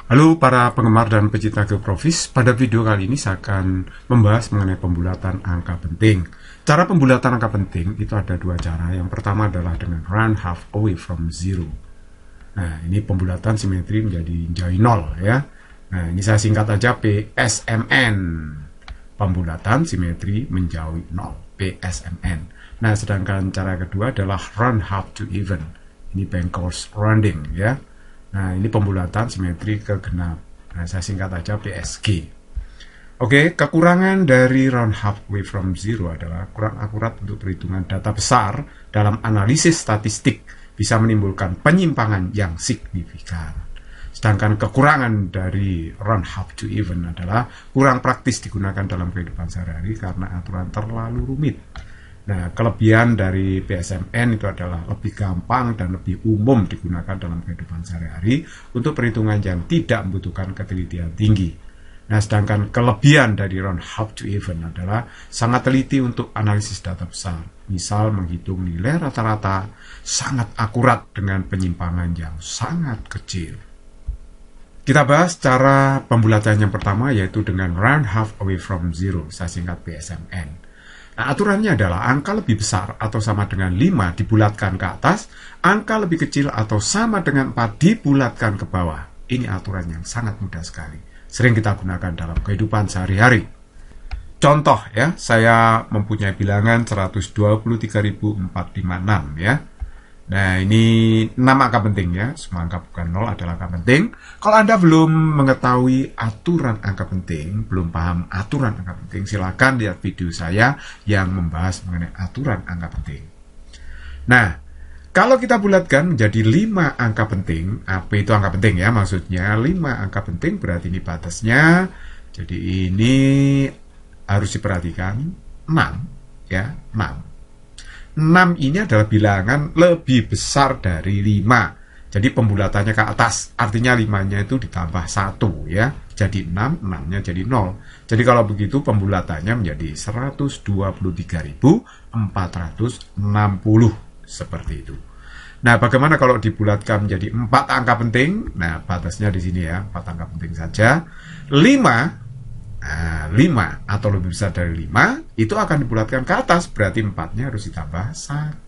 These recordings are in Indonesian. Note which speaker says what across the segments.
Speaker 1: Halo para penggemar dan pecinta GeoProfis, pada video kali ini saya akan membahas mengenai pembulatan angka penting. Cara pembulatan angka penting itu ada dua cara. Yang pertama adalah dengan round half away from zero. Nah, ini pembulatan simetri menjadi nol ya. Nah, ini saya singkat aja PSMN. Pembulatan simetri menjauhi nol, PSMN. Nah, sedangkan cara kedua adalah round half to even. Ini bankers rounding ya. Nah, ini pembulatan simetri ke genap. Nah, saya singkat aja PSG. Oke, kekurangan dari round halfway from zero adalah kurang akurat untuk perhitungan data besar dalam analisis statistik, bisa menimbulkan penyimpangan yang signifikan. Sedangkan kekurangan dari round half to even adalah kurang praktis digunakan dalam kehidupan sehari-hari karena aturan terlalu rumit. Nah, kelebihan dari PSMN itu adalah lebih gampang dan lebih umum digunakan dalam kehidupan sehari-hari untuk perhitungan yang tidak membutuhkan ketelitian tinggi. Nah, sedangkan kelebihan dari round half to even adalah sangat teliti untuk analisis data besar. Misal menghitung nilai rata-rata sangat akurat dengan penyimpangan yang sangat kecil. Kita bahas cara pembulatan yang pertama, yaitu dengan round half away from zero, saya singkat PSMN. Nah, aturannya adalah angka lebih besar atau sama dengan 5 dibulatkan ke atas, angka lebih kecil atau sama dengan 4 dibulatkan ke bawah. Ini aturan yang sangat mudah sekali. Sering kita gunakan dalam kehidupan sehari-hari. Contoh ya, saya mempunyai bilangan 123.456 ya. Nah, ini 6 angka penting ya. Semua angka bukan 0 adalah angka penting. Kalau Anda belum mengetahui aturan angka penting, belum paham aturan angka penting, silakan lihat video saya yang membahas mengenai aturan angka penting. Nah, kalau kita bulatkan menjadi 5 angka penting, apa itu angka penting ya? Maksudnya 5 angka penting berarti ini batasnya. Jadi ini harus diperhatikan 6 ya, 6. 6 ini adalah bilangan lebih besar dari 5. Jadi pembulatannya ke atas. Artinya 5-nya itu ditambah 1 ya. Jadi 6, 6-nya jadi 0. Jadi kalau begitu pembulatannya menjadi 123.460. Seperti itu. Nah, bagaimana kalau dibulatkan menjadi 4 angka penting? Nah, batasnya di sini ya, 4 angka penting saja. 5 atau lebih besar dari 5 itu akan dibulatkan ke atas, berarti 4-nya harus ditambah 1.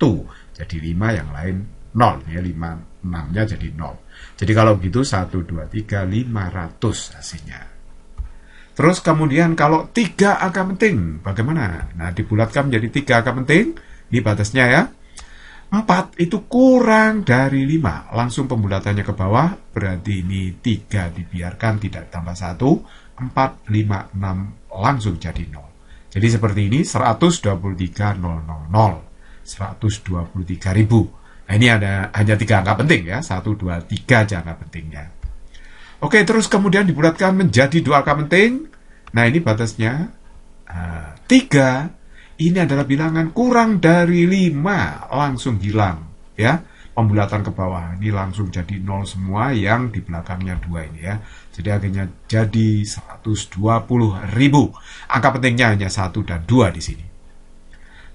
Speaker 1: Jadi 5 yang lain 0 ya, 5, 6-nya jadi 0. Jadi kalau begitu 1, 2, 3, 500 hasilnya. Terus kemudian kalau 3 angka penting bagaimana? Nah, dibulatkan menjadi 3 angka penting, ini batasnya ya. 4 itu kurang dari 5, langsung pembulatannya ke bawah, berarti ini 3 dibiarkan tidak tambah 1, 4, 5, 6 langsung jadi 0. Jadi seperti ini 123.000, 123.000. Nah, ini ada hanya 3 angka penting ya, 1, 2, 3 aja angka pentingnya. Oke, terus kemudian dibulatkan menjadi 2 angka penting. Nah, ini batasnya 3. Ini adalah bilangan kurang dari 5, langsung hilang ya. Pembulatan ke bawah ini langsung jadi 0 semua, yang di belakangnya 2 ini ya. Jadi akhirnya jadi 120.000. Angka pentingnya hanya 1 dan 2 di sini.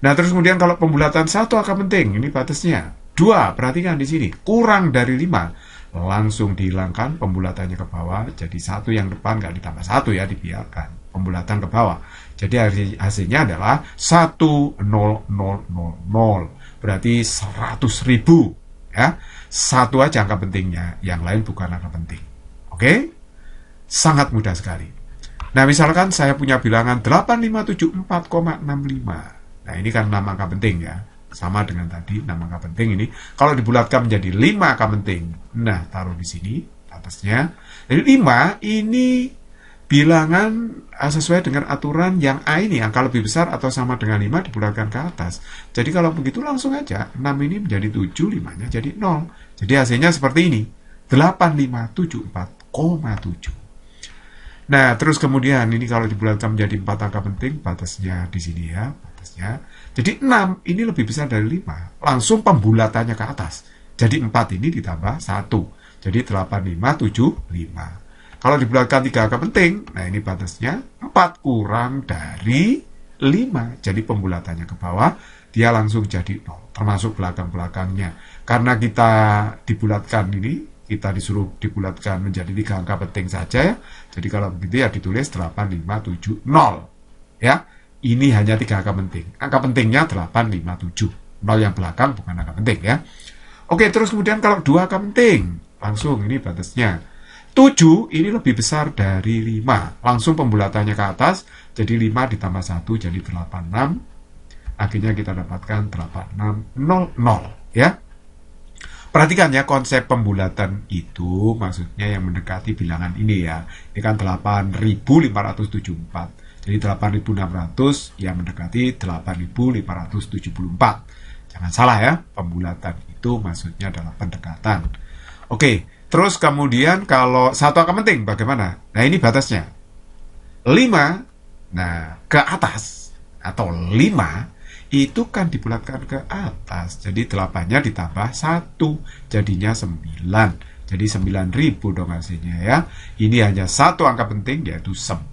Speaker 1: Nah, terus kemudian kalau pembulatan 1 angka penting, ini batasnya 2, perhatikan di sini, kurang dari 5, langsung dihilangkan pembulatannya ke bawah. Jadi 1 yang depan nggak ditambah 1 ya, dibiarkan pembulatan ke bawah. Jadi hasilnya adalah 10000, berarti 100.000 ya. 1 aja angka pentingnya, yang lain bukan angka penting. Oke? Sangat mudah sekali. Nah, misalkan saya punya bilangan 8574,65. Nah, ini kan 6 angka penting ya. Sama dengan tadi 6 angka penting ini. Kalau dibulatkan menjadi 5 angka penting. Nah, taruh di sini atasnya. Jadi 5 ini bilangan sesuai dengan aturan yang A ini, angka lebih besar atau sama dengan 5 dibulatkan ke atas. Jadi kalau begitu langsung aja 6 ini menjadi 7, 5-nya jadi 0. Jadi hasilnya seperti ini, 8574,7. Nah, terus kemudian ini kalau dibulatkan menjadi 4 angka penting, batasnya di sini ya, batasnya. Jadi 6 ini lebih besar dari 5, langsung pembulatannya ke atas. Jadi 4 ini ditambah 1. Jadi 8575. Kalau dibulatkan 3 angka penting, nah ini batasnya 4 kurang dari 5. Jadi pembulatannya ke bawah, dia langsung jadi 0, termasuk belakang-belakangnya. Karena kita dibulatkan ini kita disuruh dibulatkan menjadi 3 angka penting saja ya. Jadi kalau begitu ya ditulis 8570 ya. Ini hanya 3 angka penting. Angka pentingnya 857. 0 yang belakang bukan angka penting ya. Oke, terus kemudian kalau 2 angka penting, langsung ini batasnya 7 ini lebih besar dari 5. Langsung pembulatannya ke atas, jadi 5 ditambah 1 jadi 86. Akhirnya kita dapatkan 8600 ya. Perhatikan ya, konsep pembulatan itu maksudnya yang mendekati bilangan ini ya. Ini kan 8574. Jadi 8600 yang mendekati 8574. Jangan salah ya, pembulatan itu maksudnya adalah pendekatan. Oke, terus kemudian kalau 1 angka penting bagaimana? Nah ini batasnya 5, nah ke atas atau 5 itu kan dibulatkan ke atas. Jadi 8-nya ditambah 1 jadinya 9. Jadi 9.000 dong hasilnya ya. Ini hanya 1 angka penting yaitu 9.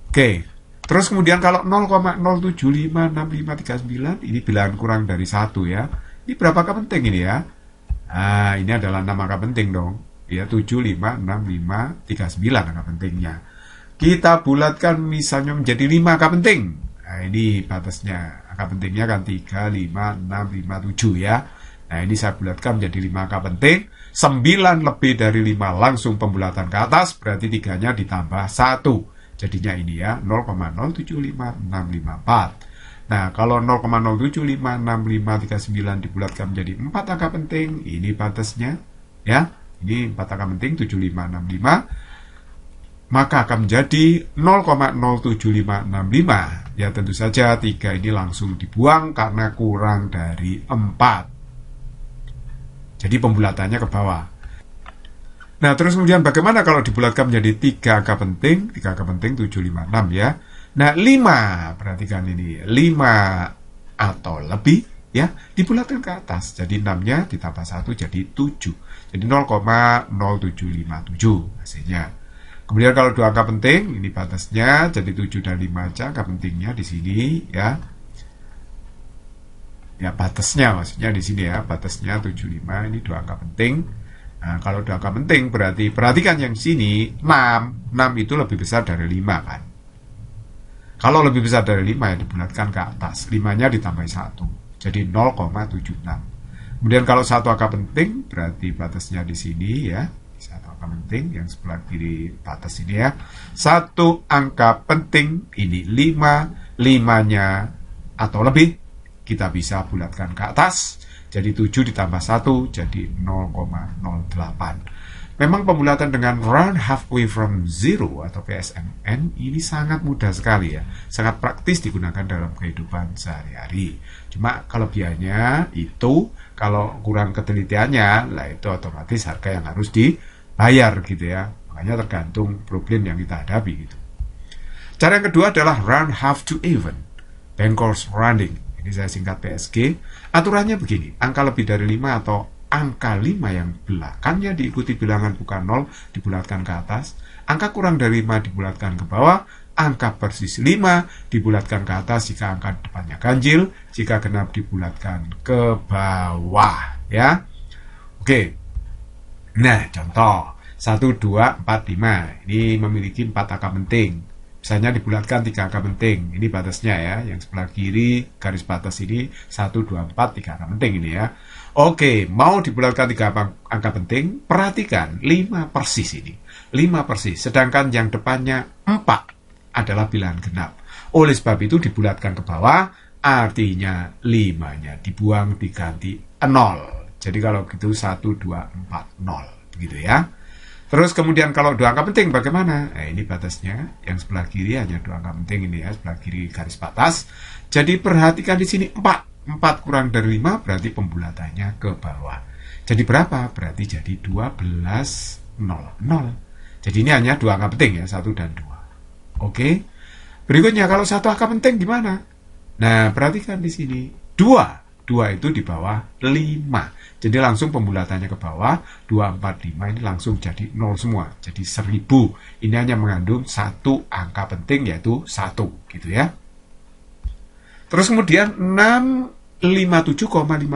Speaker 1: Oke. Terus kemudian kalau 0,0756539 ini bilangan kurang dari 1 ya. Ini berapa angka penting ini ya? Nah, ini adalah 6 angka penting dong. Ya, 756539 angka pentingnya. Kita bulatkan misalnya menjadi 5 angka penting. Nah, ini batasnya. Angka pentingnya kan 35657 ya. Nah, ini saya bulatkan menjadi 5 angka penting. 9 lebih dari 5 langsung pembulatan ke atas, berarti 3-nya ditambah 1. Jadinya ini ya, 0,075654. Nah, kalau 0,075653 dibulatkan menjadi 4 angka penting, ini batasnya ya. Ini 4 angka penting 7565. Maka akan menjadi 0,07565. Ya tentu saja 3 ini langsung dibuang karena kurang dari 4. Jadi pembulatannya ke bawah. Nah, terus kemudian bagaimana kalau dibulatkan menjadi 3 angka penting? 3 angka penting 756 ya. Nah, 5, perhatikan ini. 5 atau lebih ya, dibulatkan ke atas. Jadi 6-nya ditambah 1 jadi 7. Jadi 0,0757 hasilnya. Kemudian kalau 2 angka penting, ini batasnya jadi 7 dan 5 aja angka pentingnya di sini ya. Ya, batasnya maksudnya di sini ya, batasnya 75, ini 2 angka penting. Nah, kalau 2 angka penting berarti, perhatikan yang sini, 6 itu lebih besar dari 5 kan. Kalau lebih besar dari 5 ya dibulatkan ke atas, 5-nya ditambah 1, jadi 0,76. Kemudian kalau 1 angka penting, berarti batasnya di sini ya, 1 angka penting, yang sebelah kiri batas ini ya. 1 angka penting, ini 5-nya atau lebih, kita bisa bulatkan ke atas. Jadi 7 ditambah 1 jadi 0,08. Memang pembulatan dengan round halfway from zero atau PSMN ini sangat mudah sekali ya. Sangat praktis digunakan dalam kehidupan sehari-hari. Cuma kelebihannya itu kalau kurang ketelitiannya, lah itu otomatis harga yang harus dibayar gitu ya. Makanya tergantung problem yang kita hadapi gitu. Cara yang kedua adalah round half to even. Bankor's rounding. Ini saya singkat PSG. Aturannya begini, angka lebih dari 5 atau angka 5 yang belakangnya diikuti bilangan bukan 0 dibulatkan ke atas, angka kurang dari 5 dibulatkan ke bawah, angka persis 5 dibulatkan ke atas jika angka depannya ganjil, jika genap dibulatkan ke bawah ya. Oke. Nah, contoh 1, 2, 4, 5 ini memiliki 4 angka penting. Misalnya dibulatkan 3 angka penting. Ini batasnya ya. Yang sebelah kiri garis batas ini 1, 2, 4, 3 angka penting ini ya. Oke, mau dibulatkan 3 angka penting, perhatikan 5 persis ini. 5 persis. Sedangkan yang depannya 4 adalah bilangan genap. Oleh sebab itu dibulatkan ke bawah, artinya 5-nya dibuang diganti 0. Jadi kalau gitu 1, 2, 4, 0. Begitu ya. Terus kemudian kalau 2 angka penting bagaimana? Nah, ini batasnya. Yang sebelah kiri hanya 2 angka penting ini ya, sebelah kiri garis batas. Jadi perhatikan di sini 4. 4 kurang dari 5 berarti pembulatannya ke bawah. Jadi berapa? Berarti jadi 12, 0, 0. Jadi ini hanya 2 angka penting ya, 1 dan 2. Oke. Berikutnya kalau 1 angka penting gimana? Nah, perhatikan di sini 2. 2 itu di bawah 5. Jadi langsung pembulatannya ke bawah, 2, 4, 5 ini langsung jadi 0 semua. Jadi 1000. Ini hanya mengandung 1 angka penting yaitu 1 gitu ya. Terus kemudian 6, 657,50.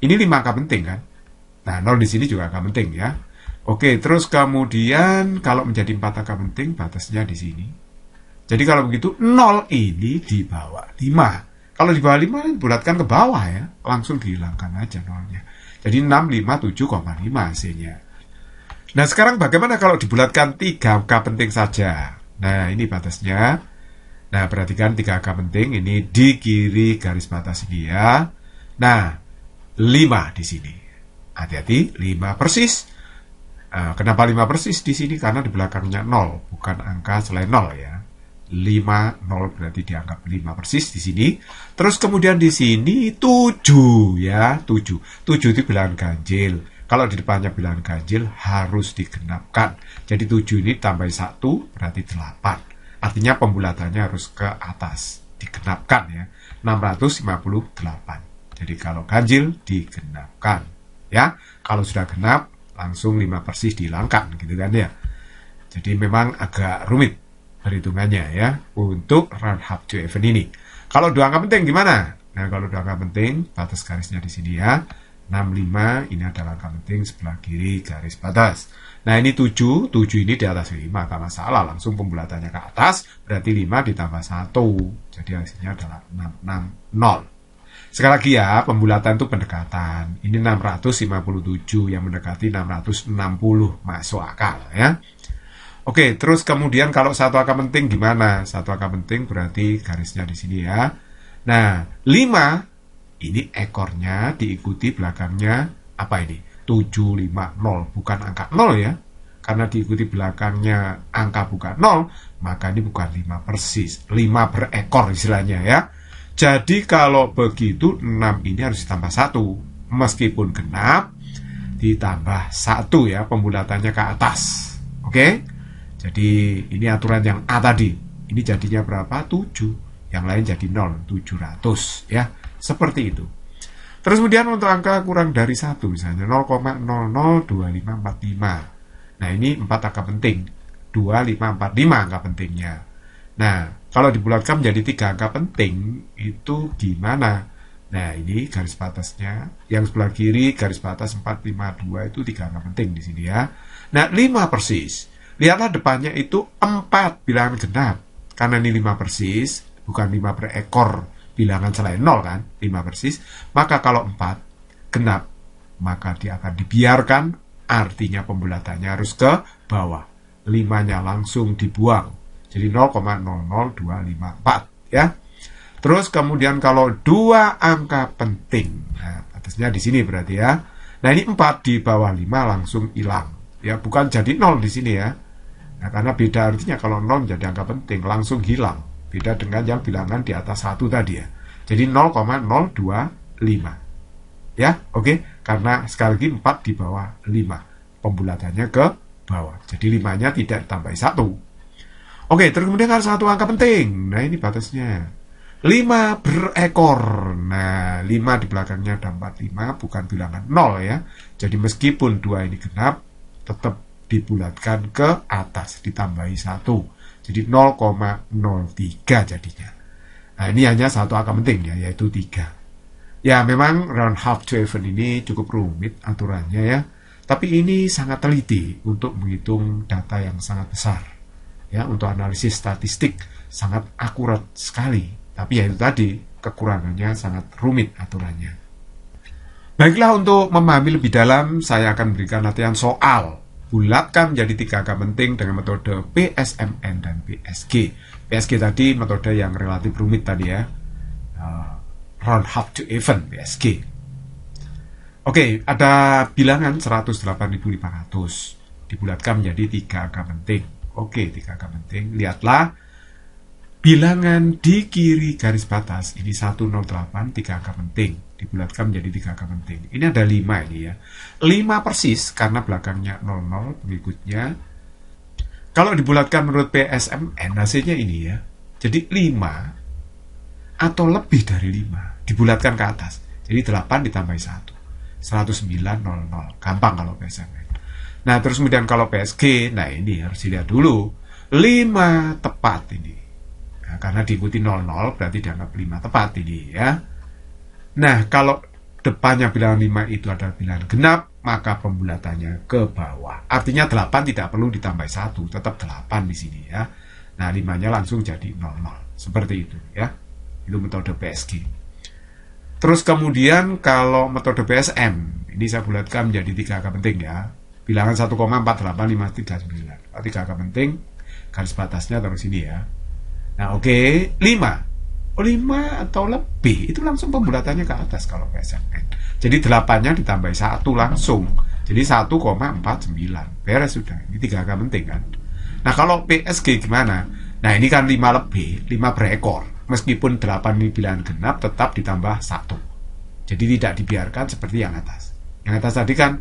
Speaker 1: Ini 5 angka penting kan? Nah, 0 di sini juga angka penting ya. Oke, terus kemudian kalau menjadi 4 angka penting, batasnya di sini. Jadi kalau begitu, 0 ini di bawah 5. Kalau di bawah 5, bulatkan ke bawah ya. Langsung dihilangkan aja 0-nya. Jadi 657,5 hasilnya. Nah, sekarang bagaimana kalau dibulatkan 3 angka penting saja? Nah, ini batasnya. Nah, perhatikan 3 angka penting. Ini di kiri garis batas ini ya. Nah, 5 di sini. Hati-hati, 5 persis. Kenapa 5 persis di sini? Karena di belakangnya 0, bukan angka selain 0 ya. 5, 0 berarti dianggap 5 persis di sini. Terus kemudian di sini 7 ya, 7. 7 itu bilangan ganjil. Kalau di depannya bilangan ganjil harus digenapkan. Jadi 7 ini tambah 1 berarti 8. Artinya pembulatannya harus ke atas, digenapkan ya. 658. Jadi kalau ganjil digenapkan ya. Kalau sudah genap langsung 5 persis dihilangkan gitu kan ya. Jadi memang agak rumit perhitungannya ya untuk round half to even ini. Kalau 2 angka penting gimana? Nah, kalau 2 angka penting, batas garisnya di sini ya. 65 ini adalah angka penting sebelah kiri garis batas. Nah, ini 7 ini di atas 5, gak masalah, langsung pembulatannya ke atas, berarti 5 ditambah 1. Jadi hasilnya adalah 660. Sekali lagi ya, pembulatan itu pendekatan. Ini 657 yang mendekati 660, masuk akal ya. Oke, terus kemudian kalau 1 angka penting gimana? 1 angka penting berarti garisnya di sini ya. Nah, 5 ini ekornya diikuti belakangnya apa ini? 750, bukan angka 0 ya. Karena diikuti belakangnya angka bukan 0, maka ini bukan 5 persis. 5 berekor istilahnya ya. Jadi kalau begitu 6 ini harus ditambah 1. Meskipun genap, ditambah 1 ya, pembulatannya ke atas. Oke? Jadi ini aturan yang A tadi. Ini jadinya berapa? 7. Yang lain jadi 0, 700 ya. Seperti itu. Terus kemudian untuk angka kurang dari 1 misalnya 0,002545. Nah, ini 4 angka penting. 2545 angka pentingnya. Nah, kalau dibulatkan menjadi 3 angka penting itu gimana? Nah, ini garis batasnya. Yang sebelah kiri garis batas 452 itu 3 angka penting di sini ya. Nah, 5 persis. Lihatlah depannya itu 4 bilangan genap. Karena ini 5 persis, bukan 5 berekor bilangan selain 0 kan, 5 persis. Maka kalau 4 genap, maka dia akan dibiarkan, artinya pembulatannya harus ke bawah. 5-nya langsung dibuang. Jadi 0,00254 ya. Terus kemudian kalau 2 angka penting, nah batasnya di sini berarti ya. Nah, ini 4 di bawah 5 langsung hilang. Ya, bukan jadi 0 di sini ya. Nah, karena beda artinya kalau 0 jadi angka penting langsung hilang. Beda dengan yang bilangan di atas 1 tadi ya. Jadi 0,025. Ya, oke. Karena sekali lagi 4 di bawah 5. Pembulatannya ke bawah. Jadi 5-nya tidak ditambah 1. Oke, terus kemudian ada 1 angka penting. Nah, ini batasnya. 5 berekor. Nah, 5 di belakangnya ada 45, bukan bilangan 0 ya. Jadi meskipun 2 ini genap, tetap dibulatkan ke atas, ditambahi 1. Jadi 0,03 jadinya. Nah, ini hanya 1 angka penting ya, yaitu 3. Ya, memang round half to even ini cukup rumit aturannya ya. Tapi ini sangat teliti untuk menghitung data yang sangat besar. Ya, untuk analisis statistik sangat akurat sekali. Tapi ya itu tadi, kekurangannya sangat rumit aturannya. Baiklah, untuk memahami lebih dalam, saya akan berikan latihan soal. Bulatkan menjadi 3 angka penting dengan metode PSMN dan PSG. PSG tadi metode yang relatif rumit tadi ya. Round half to even PSG. Oke, ada bilangan 108.500. Dibulatkan menjadi 3 angka penting. Oke, 3 angka penting. Lihatlah bilangan di kiri garis batas. Ini 108, 3 angka penting. Dibulatkan menjadi 3 angka penting. Ini ada 5 ini ya. 5 persis karena belakangnya 00 pengikutnya. Kalau dibulatkan menurut PSMN hasilnya ini ya. Jadi 5 atau lebih dari 5 dibulatkan ke atas. Jadi 8 ditambah 1. 109,00. Gampang kalau PSMN. Nah, terus kemudian kalau PSG, nah ini harus dilihat dulu. 5 tepat ini. Nah, karena diikuti 00 berarti dianggap 5 tepat ini ya. Nah, kalau depannya bilangan 5 itu adalah bilangan genap, maka pembulatannya ke bawah. Artinya 8 tidak perlu ditambah 1, tetap 8 di sini ya. Nah, 5-nya langsung jadi 00. Seperti itu ya. Itu metode PSG. Terus kemudian kalau metode PSM, ini saya bulatkan menjadi 3 angka penting ya. Bilangan 1,48539. 3 angka penting, garis batasnya terus ini ya. Nah, oke, 5. Oh, 5 atau lebih, itu langsung pembulatannya ke atas kalau PSMN. Jadi 8-nya ditambah 1 langsung. Jadi 1,49. Beres sudah. Ini 3 angka penting kan. Nah, kalau PSG gimana? Nah, ini kan 5 lebih, 5 berekor. Meskipun 8 ini bilangan genap, tetap ditambah 1. Jadi tidak dibiarkan seperti yang atas. Yang atas tadi kan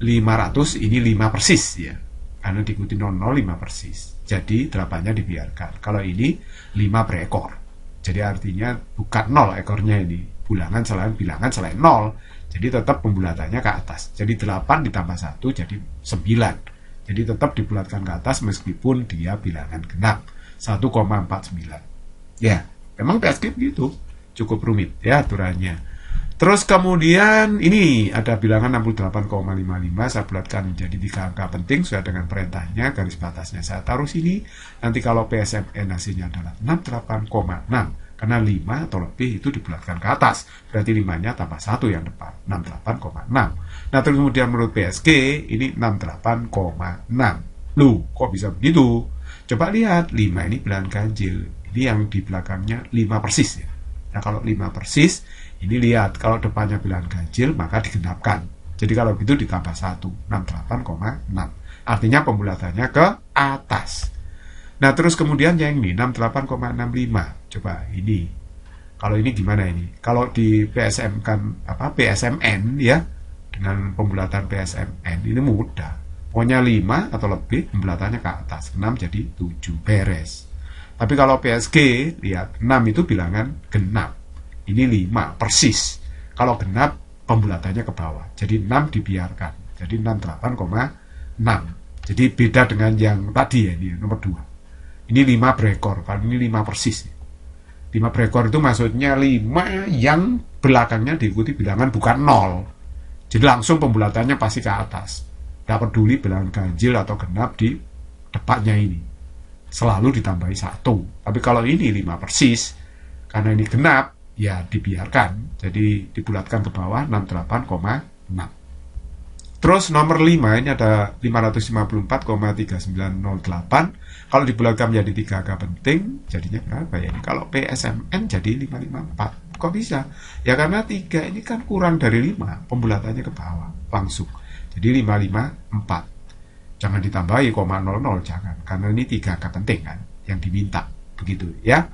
Speaker 1: 500, ini 5 persis ya. Karena diikuti 00, 5 persis. Jadi 8-nya dibiarkan. Kalau ini 5 berekor. Jadi artinya bukan 0 ekornya ini. Bilangan selain 0. Jadi tetap pembulatannya ke atas. Jadi 8 ditambah 1 jadi 9. Jadi tetap dibulatkan ke atas meskipun dia bilangan genap. 1,49. Ya, memang PSG begitu. Cukup rumit ya aturannya. Terus kemudian ini ada bilangan 68,55, saya bulatkan menjadi 3 angka penting sesuai dengan perintahnya, garis batasnya saya taruh sini. Nanti kalau PSMN hasilnya adalah 68,6, karena 5 atau lebih itu dibulatkan ke atas, berarti 5-nya tambah 1 yang depan, 68,6. Nah, terus kemudian menurut PSG ini 68,6. Loh, kok bisa begitu? Coba lihat, 5 ini bilangan ganjil, ini yang di belakangnya 5 persis ya. Nah, kalau 5 persis, ini lihat, kalau depannya bilangan ganjil, maka digenapkan. Jadi kalau gitu ditambah 1, 68,6. Artinya pembulatannya ke atas. Nah, terus kemudian yang ini, 68,65. Coba ini. Kalau ini gimana ini? Kalau di PSM kan, PSMN ya, dengan pembulatan PSMN, ini mudah. Pokoknya 5 atau lebih, pembulatannya ke atas. 6 jadi 7, beres. Tapi kalau PSG, lihat, 6 itu bilangan genap. Ini 5, persis. Kalau genap, pembulatannya ke bawah. Jadi 6 dibiarkan. Jadi 68,6. Jadi beda dengan yang tadi ya, ini nomor 2. Ini 5 berekor, kalau ini 5 persis. 5 berekor itu maksudnya 5 yang belakangnya diikuti bilangan bukan 0. Jadi langsung pembulatannya pasti ke atas. Tidak peduli bilangan ganjil atau genap di depannya ini. Selalu ditambahi 1. Tapi kalau ini 5 persis, karena ini genap, ya dibiarkan. Jadi dibulatkan ke bawah 68,6. Terus nomor 5 ini ada 554,3908. Kalau dibulatkan menjadi 3 angka penting, jadinya berapa ya? Kalau PSMN jadi 554. Kok bisa? Ya karena 3 ini kan kurang dari 5, pembulatannya ke bawah langsung. Jadi 554. Jangan ditambahi 0,00, jangan. Karena ini 3 angka penting kan yang diminta. Begitu ya.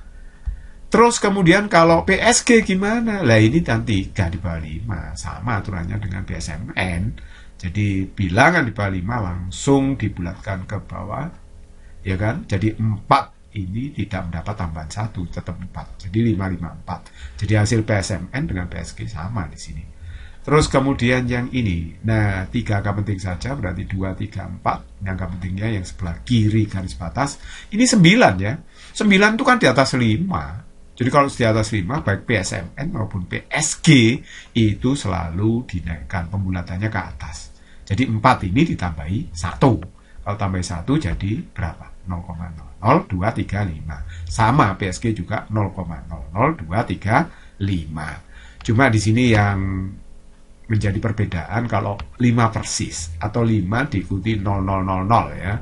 Speaker 1: Terus kemudian kalau PSG gimana? Lah ini dan 3 di bawah 5. Sama aturannya dengan PSMN. Jadi bilangan di bawah 5 langsung dibulatkan ke bawah. Ya kan? Jadi 4 ini tidak mendapat tambahan 1, tetap 4. Jadi 554. Jadi hasil PSMN dengan PSG sama di sini. Terus kemudian yang ini. Nah, 3 angka penting saja berarti 2, 3, 4. Yang angka pentingnya yang sebelah kiri garis batas. Ini 9 ya. 9 itu kan di atas 5. Jadi kalau di atas 5, baik PSMN maupun PSG, itu selalu dinaikkan pembulatannya ke atas. Jadi 4 ini ditambahi 1. Kalau tambahi 1 jadi berapa? 0,00235. Sama PSG juga 0,00235. Cuma di sini yang menjadi perbedaan kalau 5 persis atau 5 diikuti 0000 ya.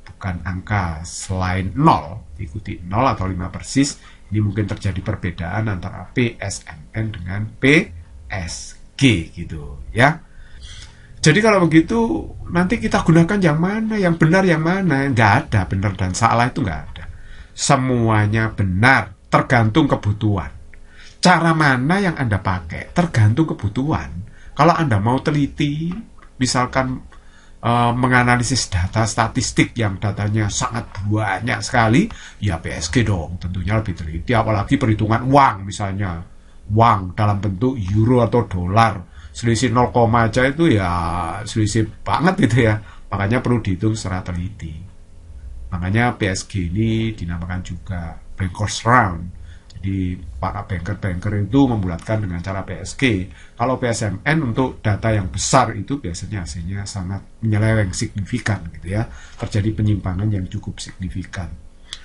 Speaker 1: Bukan angka selain 0, diikuti 0 atau 5 persis. Ini mungkin terjadi perbedaan antara PSMN dengan PSG gitu ya. Jadi kalau begitu nanti kita gunakan yang mana, yang benar yang mana? Nggak ada benar dan salah, itu nggak ada. Semuanya benar, tergantung kebutuhan. Cara mana yang Anda pakai tergantung kebutuhan. Kalau Anda mau teliti, misalkan menganalisis data statistik yang datanya sangat banyak sekali, ya PSG dong, tentunya lebih teliti. Apalagi perhitungan uang, misalnya uang dalam bentuk euro atau dolar, selisih 0, aja itu ya selisih banget gitu ya. Makanya perlu dihitung secara teliti. Makanya PSG ini dinamakan juga bankers round. Jadi para banker-banker itu membulatkan dengan cara PSG. Kalau PSMN untuk data yang besar itu biasanya hasilnya sangat menyeleweng signifikan gitu ya. Terjadi penyimpangan yang cukup signifikan.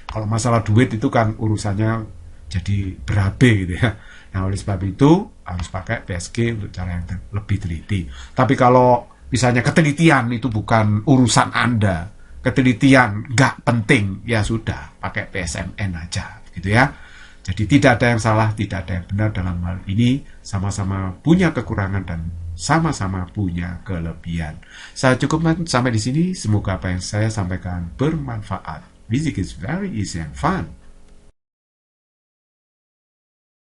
Speaker 1: Kalau masalah duit itu kan urusannya jadi berabe gitu ya. Nah oleh sebab itu harus pakai PSG untuk cara yang lebih teliti. Tapi kalau misalnya ketelitian itu bukan urusan Anda, ketelitian nggak penting, ya sudah pakai PSMN aja gitu ya. Jadi tidak ada yang salah, tidak ada yang benar dalam hal ini, sama-sama punya kekurangan dan sama-sama punya kelebihan. Saya cukupkan sampai di sini, semoga apa yang saya sampaikan bermanfaat. Music is very easy and fun.